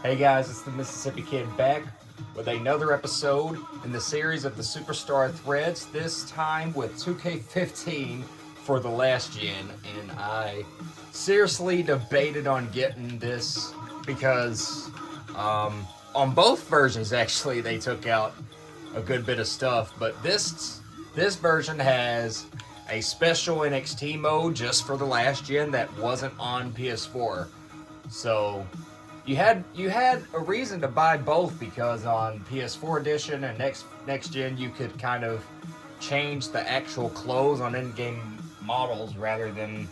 Hey guys, it's the Mississippi Kid back with another episode in the series of the Superstar Threads, this time with 2K15 for the last gen. And I seriously debated on getting this because on both versions, actually, they took out a good bit of stuff. But this version has a special NXT mode just for the last gen that wasn't on PS4. So you had a reason to buy both because on PS4 edition and next gen you could kind of change the actual clothes on in-game models rather than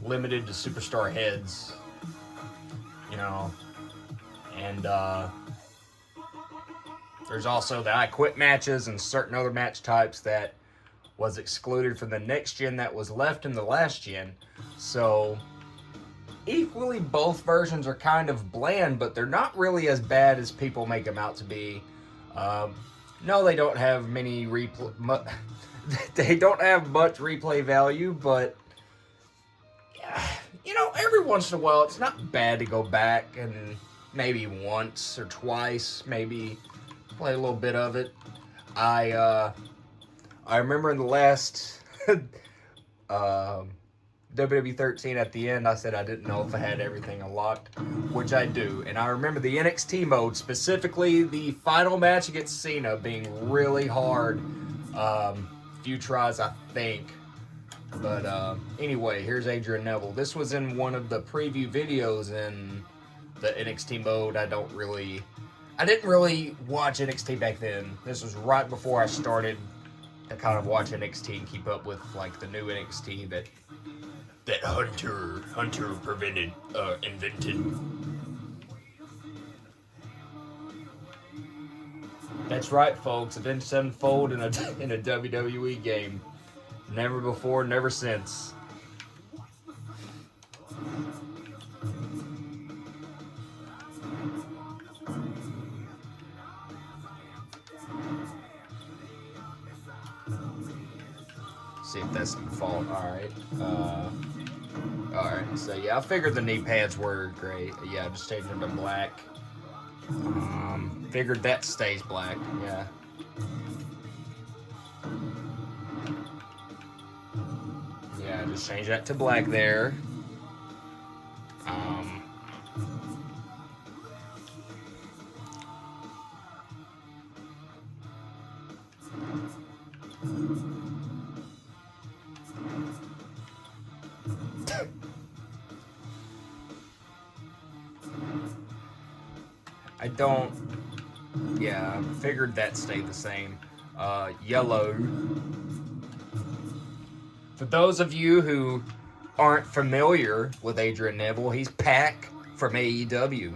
limited to superstar heads, you know. And there's also the I Quit matches and certain other match types that was excluded from the next gen that was left in the last gen. So equally, both versions are kind of bland, but they're not really as bad as people make them out to be. No, they don't have many replay. They don't have much replay value, but every once in a while, it's not bad to go back and maybe once or twice, maybe play a little bit of it. I remember in the last WWE 13 at the end, I said I didn't know if I had everything unlocked, which I do. And I remember the NXT mode, specifically the final match against Cena, being really hard. Few tries, I think. But anyway, here's Adrian Neville. This was in one of the preview videos in the NXT mode. I didn't really watch NXT back then. This was right before I started to kind of watch NXT and keep up with like the new NXT that Hunter invented. That's right, folks. Avenged Sevenfold in a WWE game. Never before, never since. See if that's the fault. Alright, so yeah, I figured the knee pads were great. Yeah, just changed them to black. Figured that stays black, yeah. Yeah, just change that to black there. I don't. Yeah, figured that stayed the same. Yellow. For those of you who aren't familiar with Adrian Neville, he's Pac from AEW.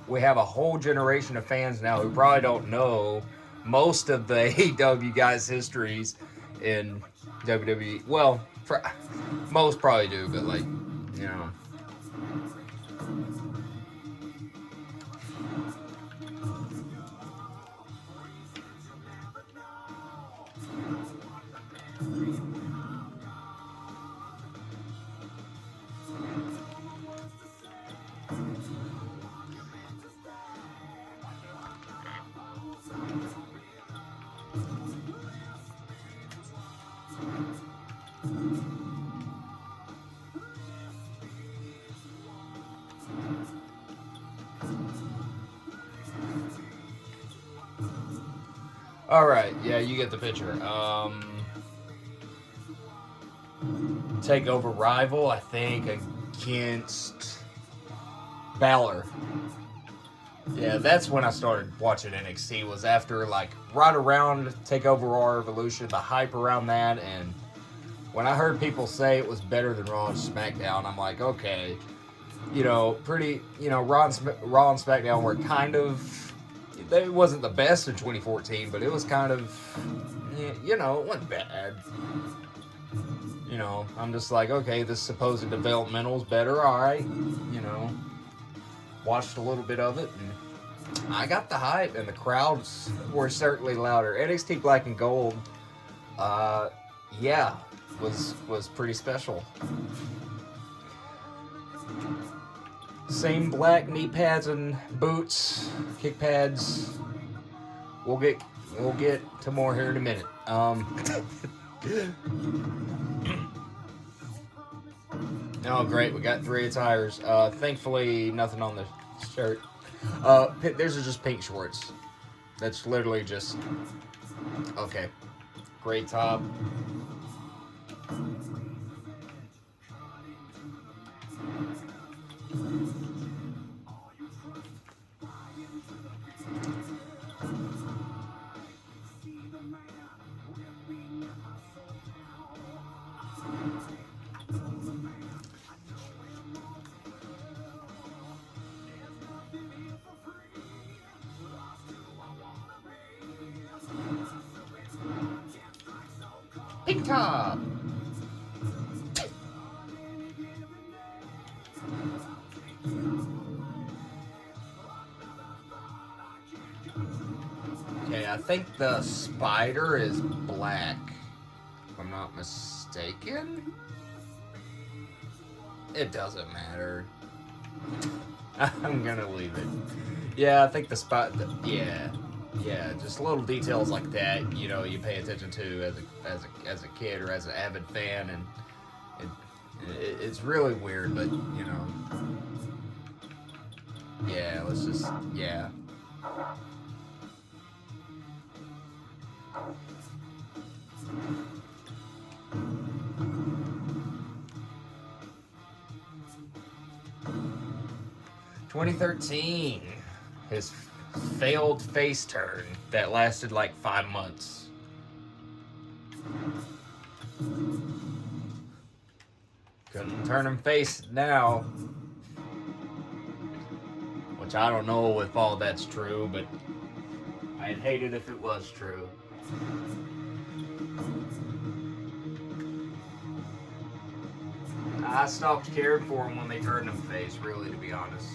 We have a whole generation of fans now who probably don't know most of the AEW guys' histories in WWE. Well, most probably do, but like, you know. All right, yeah, you get the picture. Takeover rival, I think, against Balor. Yeah, that's when I started watching NXT. Was after like right around Takeover Raw Revolution, the hype around that, and when I heard people say it was better than Raw and SmackDown, I'm like, okay, Raw and SmackDown were kind of. It wasn't the best in 2014, but it was kind of, it wasn't bad. I'm just like, okay, this supposed developmental is better, alright. Watched a little bit of it, and I got the hype, and the crowds were certainly louder. NXT Black and Gold, yeah, was pretty special. Same black knee pads and boots, kick pads. We'll get to more here in a minute. Oh great, we got 3 attires. Thankfully nothing on the shirt. Theirs are just pink shorts. That's literally just okay. Great top. Pink top. Okay, I think the spider is black, if I'm not mistaken. It doesn't matter. I'm gonna leave it. Yeah, I think the spot. Yeah, just little details like that. You know, you pay attention to as a kid or as an avid fan, and it's really weird. But you know, yeah. Let's just yeah. "2013, his failed face turn that lasted like 5 months. Couldn't turn him face now, which I don't know if all that's true, but I'd hate it if it was true. I stopped caring for him when they turned him face, really, to be honest.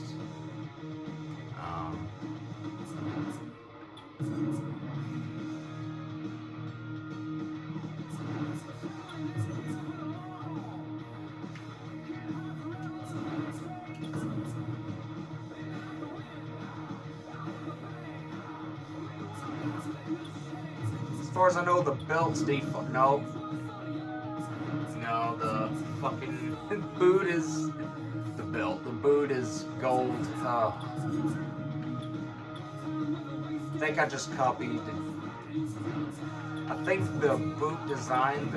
As far as I know, the belt's default. No, the fucking boot is the belt. The boot is gold. I think I just copied. I think the boot design.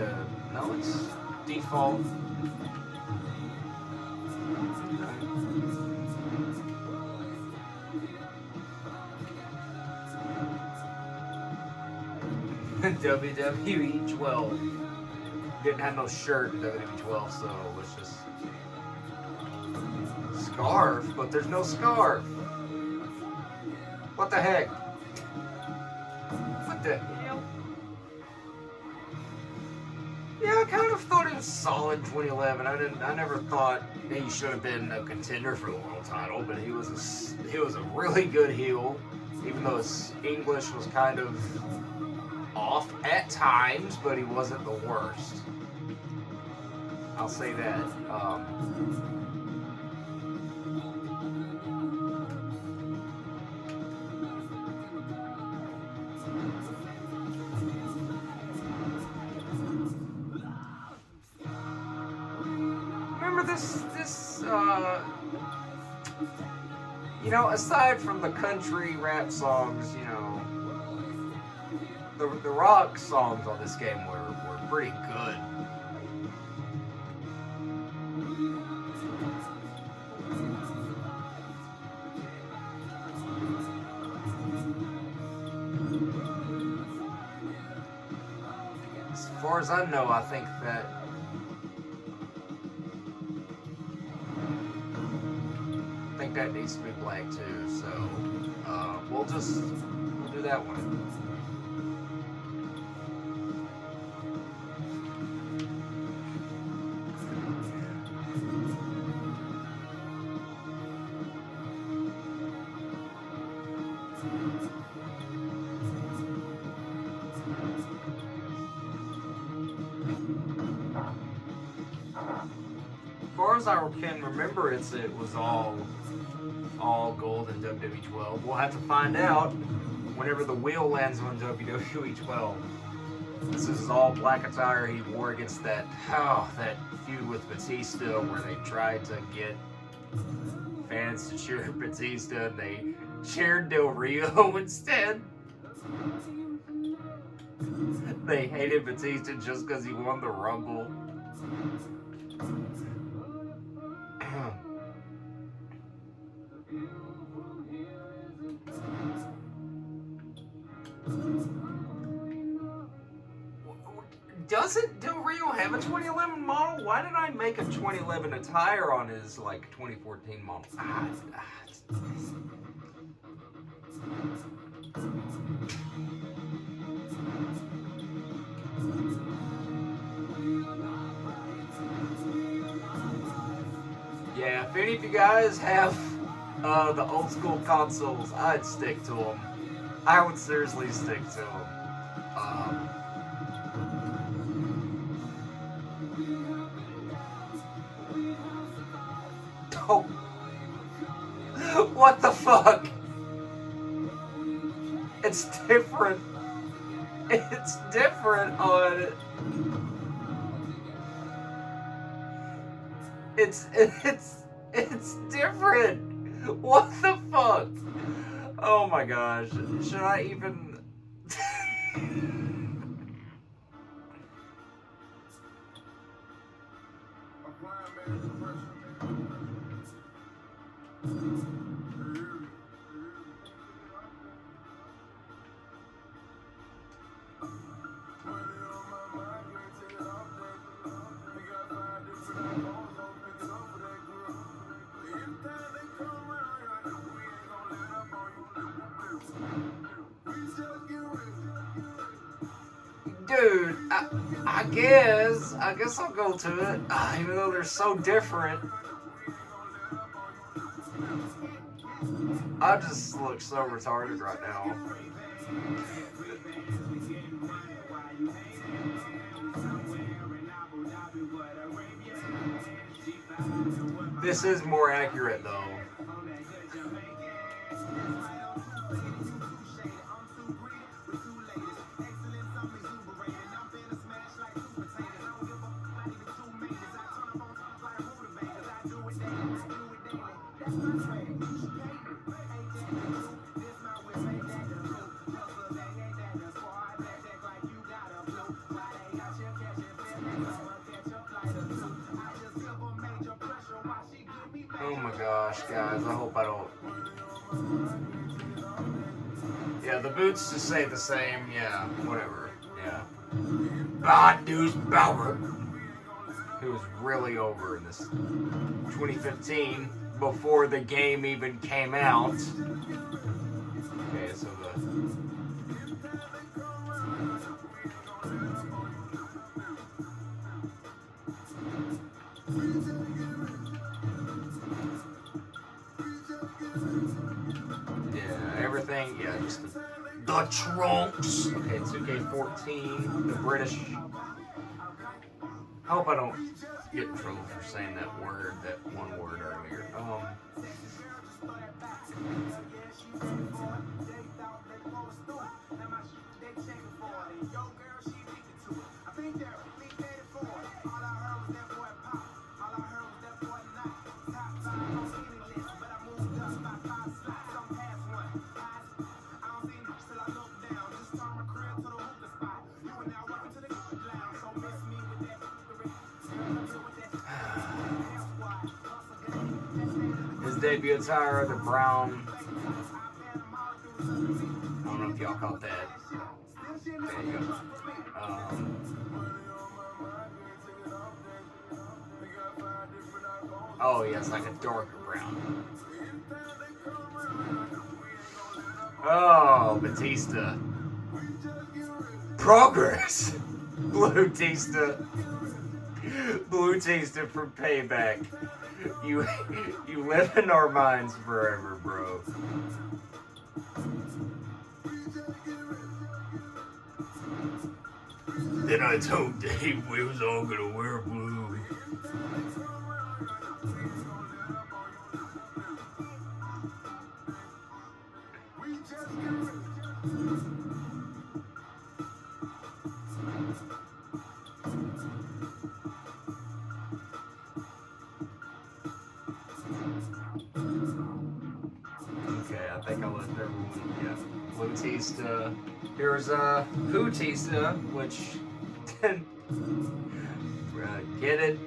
No, it's default. WWE 12 didn't have no shirt in WWE 12, so it's just scarf, but there's no scarf. What the heck? What the hell? Yeah, I kind of thought he was solid in 2011. I never thought he should have been a contender for the world title, but he was a really good heel, even though his English was kind of off at times, but he wasn't the worst. I'll say that. Remember this you know, aside from the country rap songs, you know, the rock songs on this game were pretty good. As far as I know, I think that needs to be black too. So we'll do that one. As far as I can remember, it was all all gold in WWE 12. We'll have to find out whenever the wheel lands on WWE 12. This is all black attire he wore against that feud with Batista where they tried to get fans to cheer Batista and they cheered Del Rio instead. They hated Batista just because he won the Rumble. Doesn't Del Rio have a 2011 model? Why did I make a 2011 attire on his 2014 model? Yeah, if any of you guys have the old school consoles, I'd stick to them. I would seriously stick to them. Oh. What the fuck? It's different. It's different on... It's different. What the fuck? Oh my gosh. Should I even... Dude, I guess I'll go to it, even though they're so different. I just look so retarded right now. This is more accurate though. Oh my gosh, guys, I hope I don't... Yeah, the boots just say the same, yeah, whatever, yeah. Bad News Bauer, who was really over in this 2015, before the game even came out. Okay, so everything, yeah, just the trunks. Okay, 2K14, the British. I hope I don't get in trouble for saying that one word earlier. His debut attire, the brown. I don't know if y'all caught that. There you go. Oh yeah, it's like a darker brown. Oh, Batista. Progress! Blue Tista from Payback. You live in our minds forever, bro. Then I told Dave we was all gonna wear blue. Okay, I think I left everyone. Yeah, Batista. Here's Batista, which get it.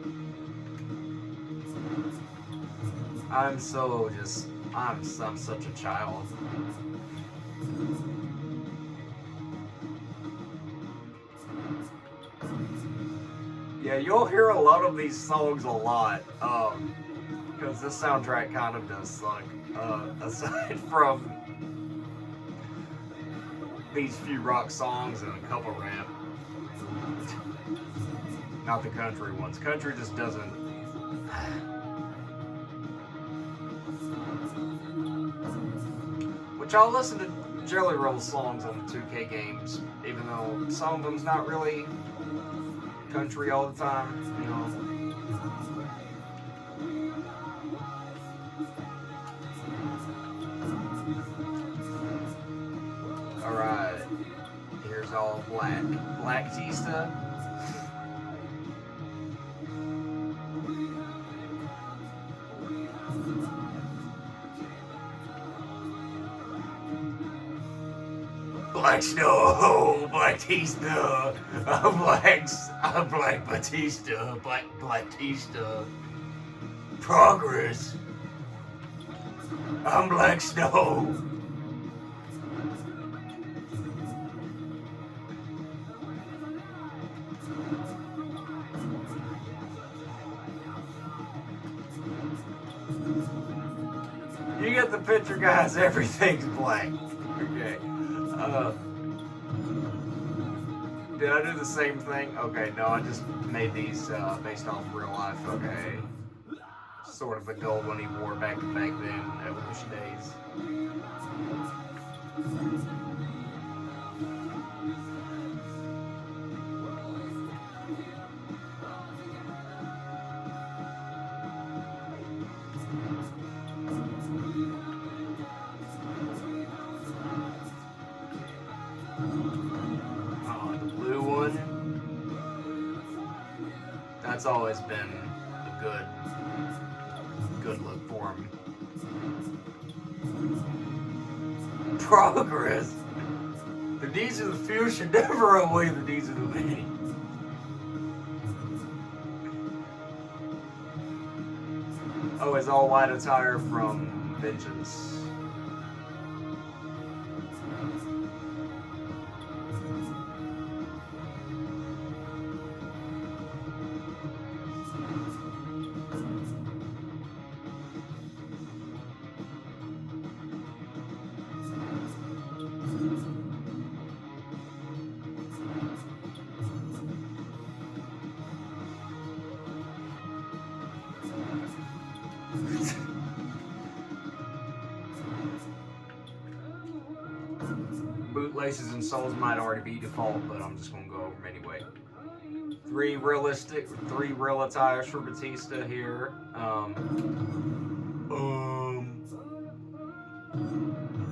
I'm such a child. Yeah, you'll hear a lot of these songs a lot, because this soundtrack kind of does suck. Aside from these few rock songs and a couple rap, not the country ones. Country just doesn't. Which I'll listen to Jelly Roll songs on the 2K games, even though some of them's not really country all the time, you know. Alright, here's all black. Black Tista. Black Snow, Black Tista, I'm Black Batista, Black Tista. Progress. I'm Black Snow. You get the picture, guys. Everything's black. Okay. Did I do the same thing? Okay, no, I just made these based off real life. Okay. Sort of a gold one he wore back then, Evolution days. That's always been a good look for him. Progress. The needs of the few should never outweigh the needs of the many. Oh, his all white attire from Vengeance. Bootlaces and soles might already be default, but I'm just gonna go over them anyway. Three real attires for Batista here.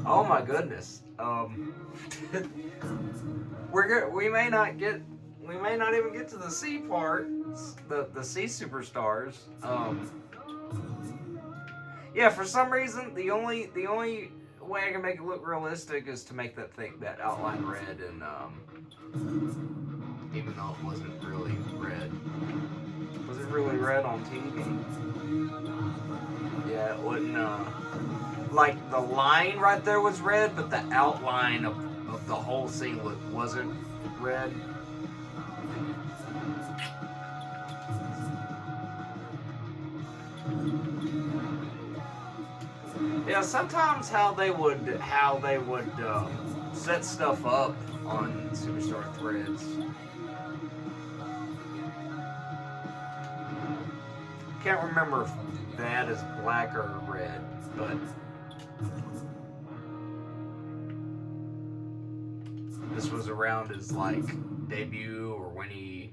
Oh my goodness. We may not even get to the C part, the C superstars. Yeah, for some reason the only way I can make it look realistic is to make that outline red, and even though it wasn't really red. Was it really red on TV? Yeah, it wasn't. Like the line right there was red, but the outline of the whole scene wasn't red. Yeah, sometimes how they would set stuff up on Superstar Threads. Can't remember if that is black or red, but this was around his like debut, or when he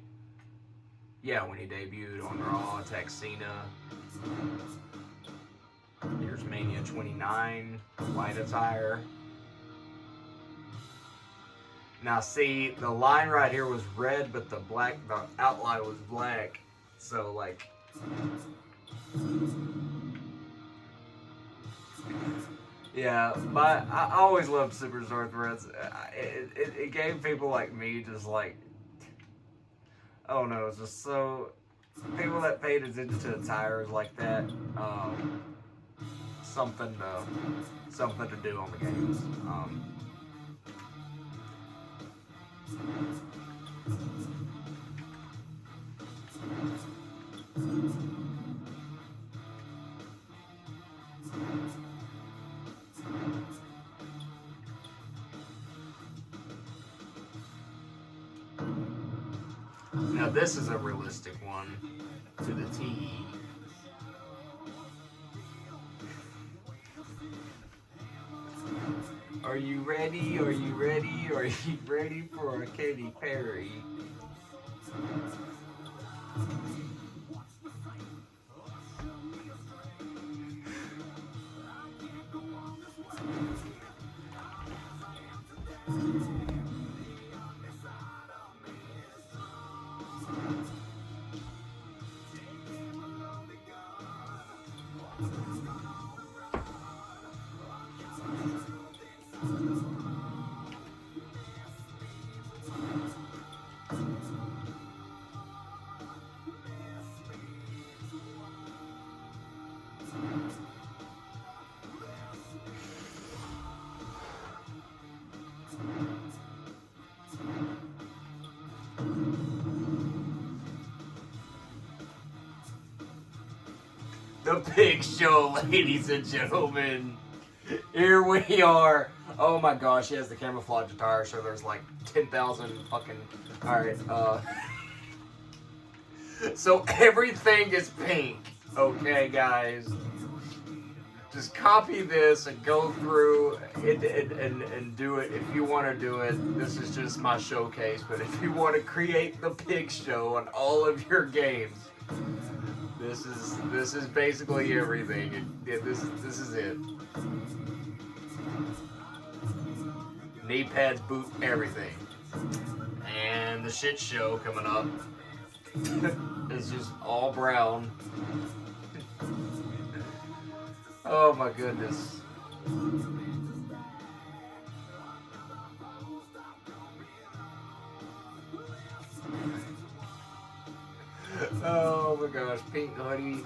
debuted on Raw, attacked Cena. Here's Mania 29, white attire. Now see, the line right here was red, but the outline was black. So like, yeah, I always loved Superstar Threads. It gave people like me just like, oh no, it's just so people that paid attention to tires like that. Something to do on the games. Now this is a realistic one to the T. Are you ready? Are you ready? Are you ready for a Katy Perry? The Big Show, ladies and gentlemen. Here we are. Oh my gosh, he has the camouflage attire, so there's like 10,000 fucking. Alright, so everything is pink. Okay, guys. Just copy this and go through it and do it if you want to do it. This is just my showcase, but if you want to create the Pig Show on all of your games, this is basically everything. This is it. Knee pads, boot, everything. And the shit show coming up is just all brown. Oh my goodness. Oh my gosh, pink hoodie.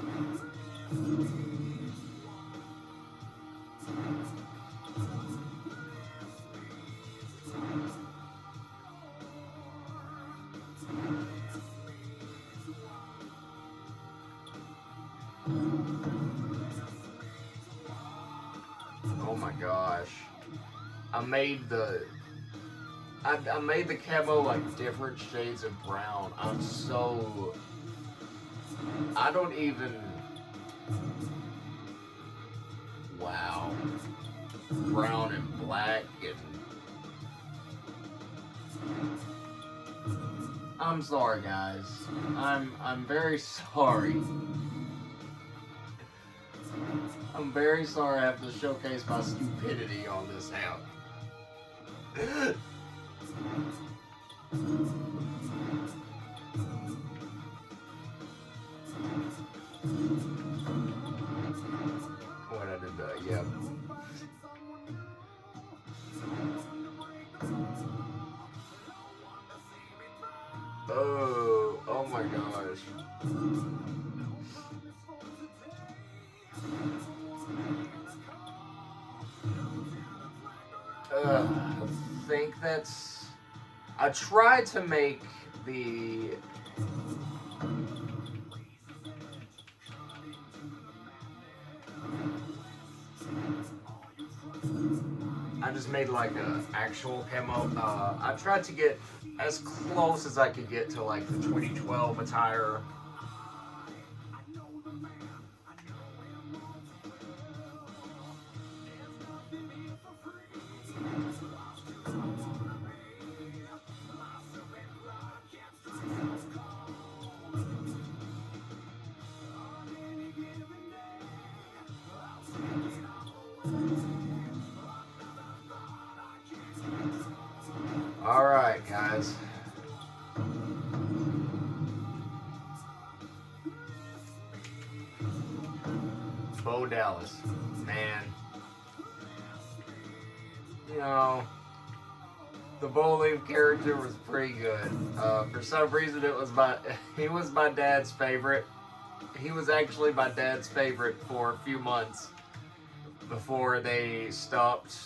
Oh my gosh. I made the camo like different shades of brown. I don't even. Wow. Brown and black and. I'm sorry, guys. I'm very sorry. I'm very sorry I have to showcase my stupidity on this app. What I did that, yep. Oh my gosh. I think that's. I tried to make the. I just made like an actual camo. I tried to get as close as I could get to like the 2012 attire. All Alright, guys. Bo Dallas. Man. You know, the Bo Leaf character was pretty good. For some reason, he was my dad's favorite. He was actually my dad's favorite for a few months before they stopped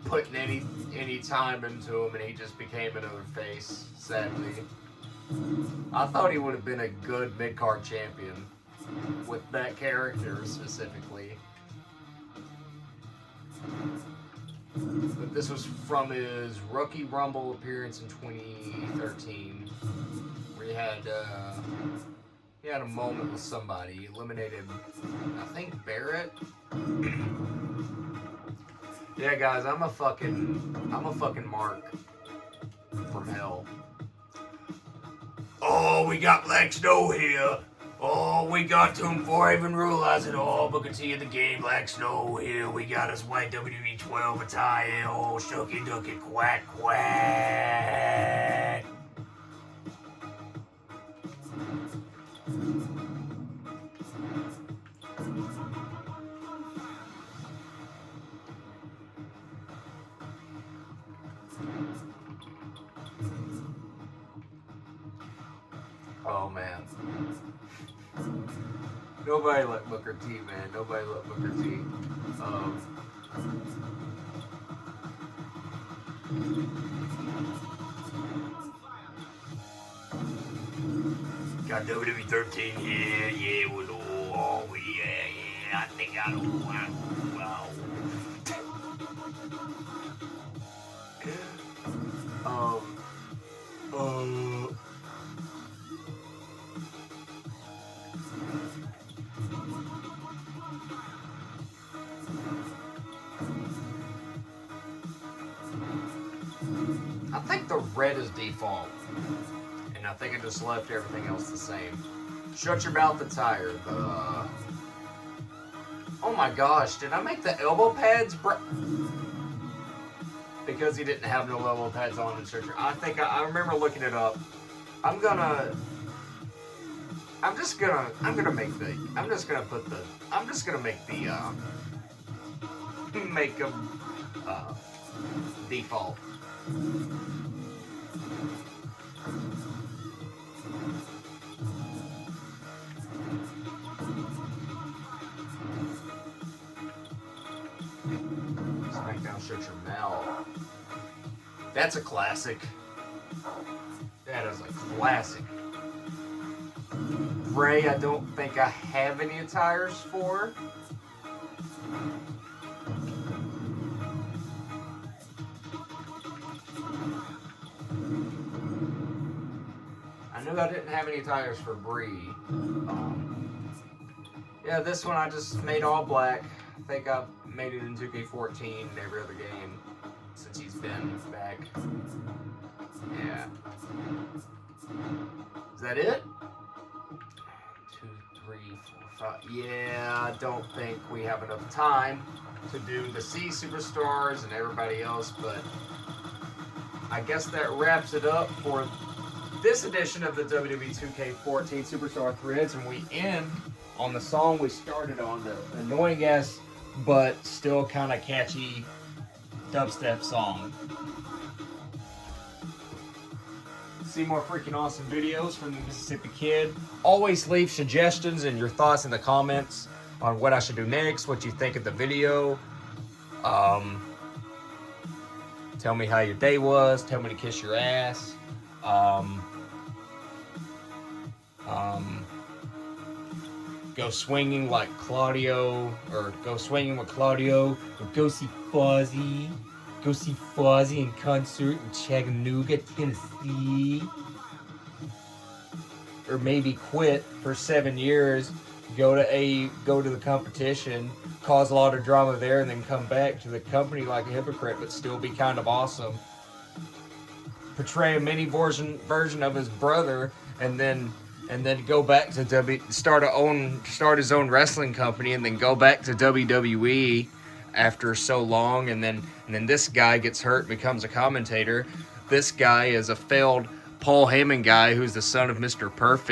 putting any time into him, and he just became another face, sadly. I thought he would have been a good mid-card champion with that character specifically. But this was from his Rookie Rumble appearance in 2013, where he had a moment with somebody. He eliminated, I think, Barrett. Yeah, guys, I'm a fucking mark from hell. Oh, we got Black Snow here. Oh, we got to him before I even realized it. Oh, Booker T in the game, Black Snow here. We got his white WWE 12 attire. Oh, shucky ducky quack quack. Oh, man. Nobody let Booker T, man. Nobody let Booker T. Got WWE 13 here, yeah, with all, yeah, I think I know, wow. I think the red is default, and I think I just left everything else the same. Shut your mouth attire. Oh my gosh, did I make the elbow pads because he didn't have no elbow pads on in Searcher? I think I remember looking it up. I'm just gonna make them default. SmackDown Shut Your Mouth. That's a classic. That is a classic. Ray, I don't think I have any attires for. I knew I didn't have any tires for Bree. Yeah, this one I just made all black. I think I've made it in 2K14 and every other game since he's been back. Yeah. Is that it? 2, 3, 4, 5. Yeah, I don't think we have enough time to do the C Superstars and everybody else, but I guess that wraps it up for this edition of the WWE 2K14 Superstar Threads, and we end on the song we started on, the annoying ass but still kind of catchy dubstep song. See more freaking awesome videos from the Mississippi Kid. Always leave suggestions and your thoughts in the comments on what I should do next, what you think of the video. Tell me how your day was. Tell me to kiss your ass. Go swinging like Claudio, or go swinging with Claudio, or go see Fozzy. Go see Fozzy in concert in Chattanooga, Tennessee. Or maybe quit for 7 years, go to the competition, cause a lot of drama there, and then come back to the company like a hypocrite, but still be kind of awesome. Portray a mini version of his brother, and then go back to start his own wrestling company, and then go back to WWE after so long, and then this guy gets hurt and becomes a commentator. This guy is a failed Paul Heyman guy who's the son of Mr. Perfect.